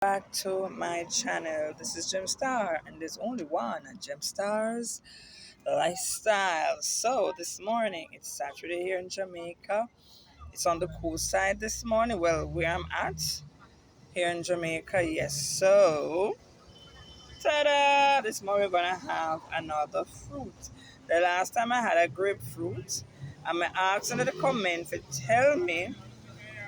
Back to my channel. This is Gemstar, and there's only one Gemstar's lifestyle. So this morning, it's Saturday here in Jamaica. It's on the cool side this morning. Well, where I'm at here in Jamaica, yes. So, ta-da! This morning we're gonna have another fruit. The last time I had a grapefruit, I'm asking in the comment to tell me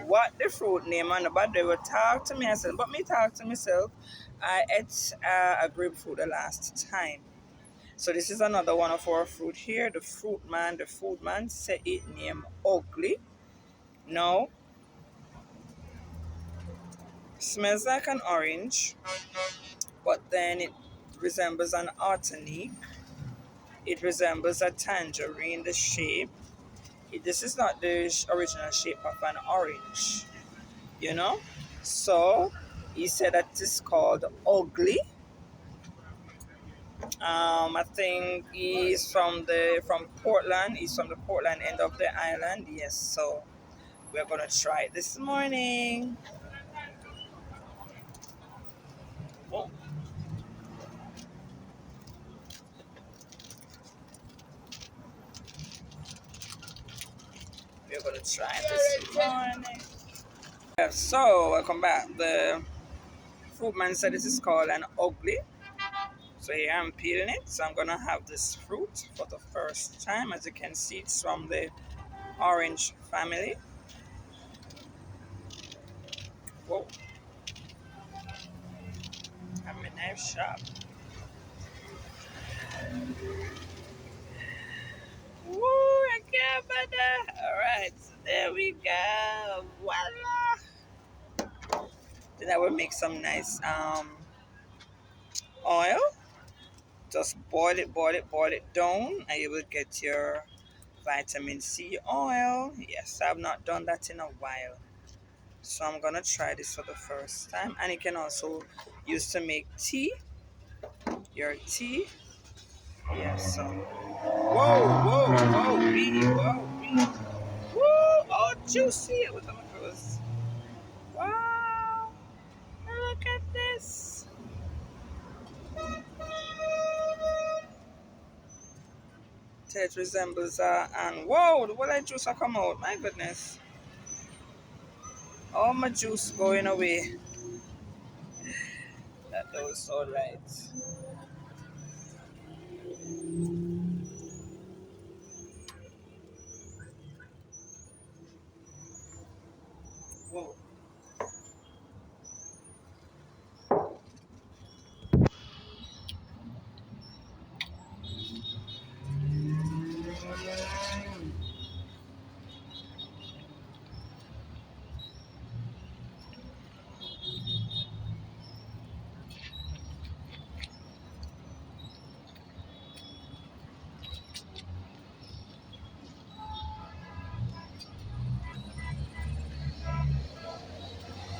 what the fruit name and but they will talk to me. I said, but me talk to myself. I ate a grapefruit the last time. So this is another one of our fruit here. The food man said it name ugly. No, smells like an orange, but then it resembles an artenic. It resembles a tangerine, the shape. This is not the original shape of an orange, you know? So he said that it's called ugly. I think he's from Portland. He's from the Portland end of the island. Yes, so we're gonna try it this morning. Oh, we're gonna try it this morning. Yeah, so welcome back. The fruit man said this is called an ugly. So here I'm peeling it. So I'm gonna have this fruit for the first time. As you can see, it's from the orange family. Whoa, I'm a knife sharp. Woo, I can't find that. All right, so there we go. Voila. Then I will make some nice oil. Just boil it down, and you will get your vitamin C oil. Yes, I've not done that in a while. So I'm gonna try this for the first time. And you can also use to make tea, your tea. Yes, so whoa, woo, all juicy with the macros. Wow, look at this. It resembles and whoa, the water juice are come out. My goodness, all my juice going away. That was all right. Whoa.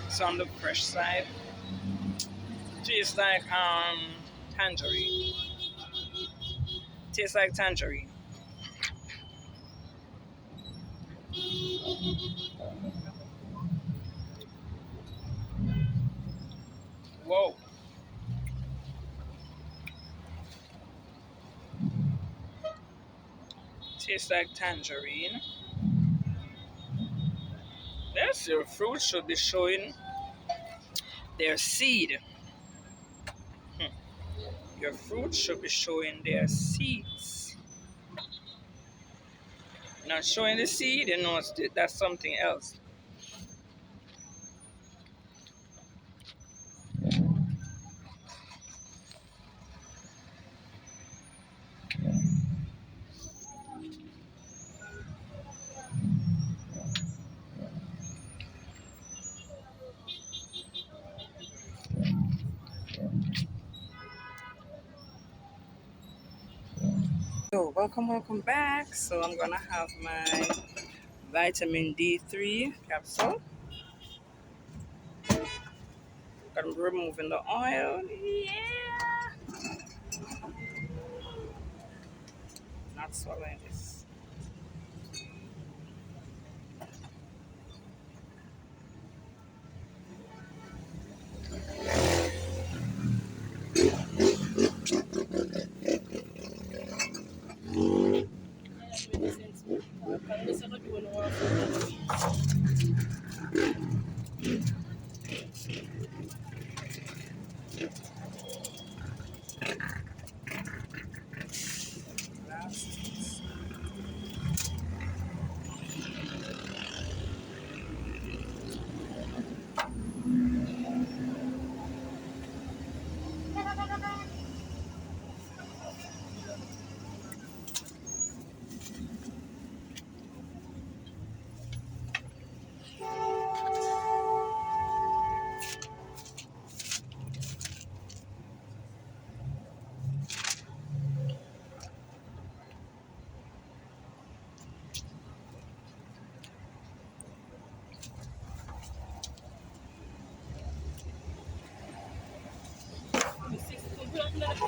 It's on the fresh side. Tastes like tangerine. Tastes like tangerine. Whoa. Tastes like tangerine. Yes, your fruit should be showing their seed. Hmm. Your fruit should be showing their seeds. Not showing the seed, you know, that's something else. So, welcome back. So, I'm gonna have my vitamin D3 capsule. I'm removing the oil. Yeah. Not swallowing this. Welcome back.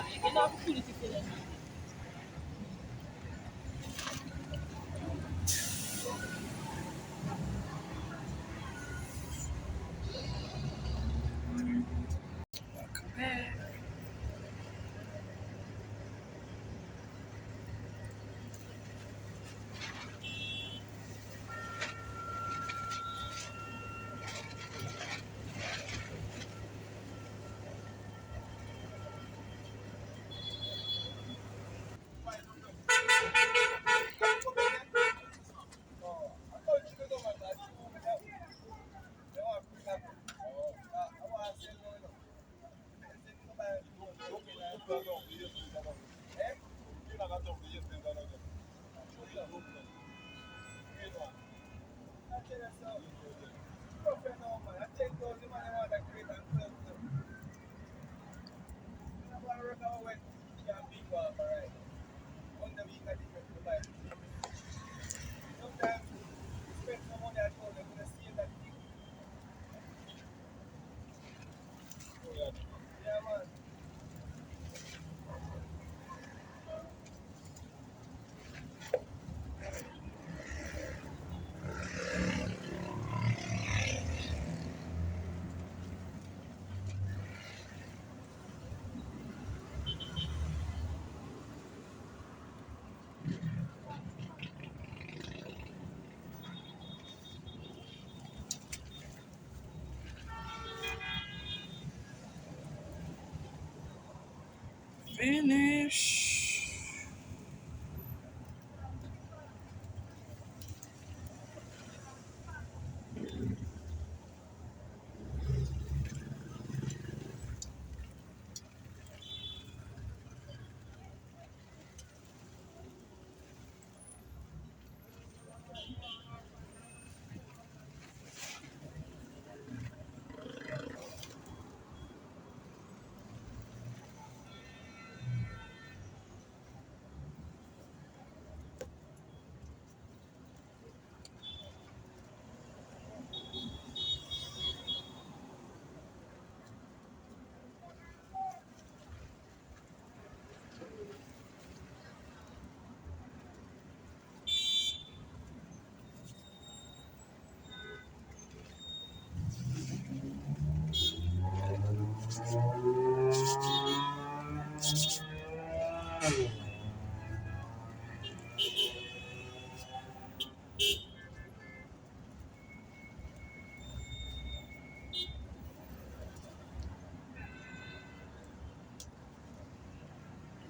Finish.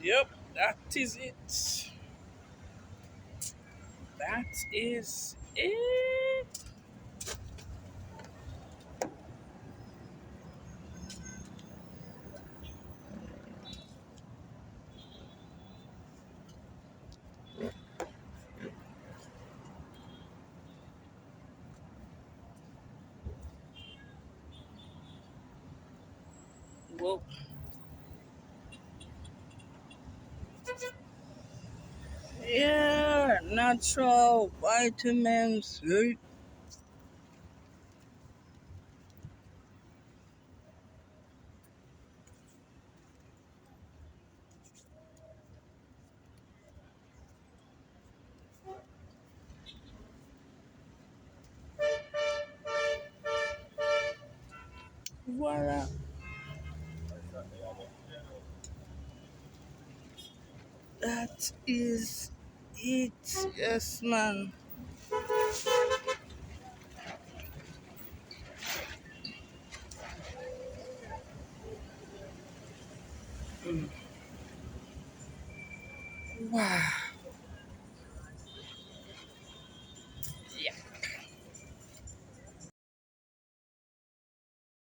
Yep, that is it. That is it. Well, yeah, natural vitamins. Right? Voila. That is it. Yes, man. Wow.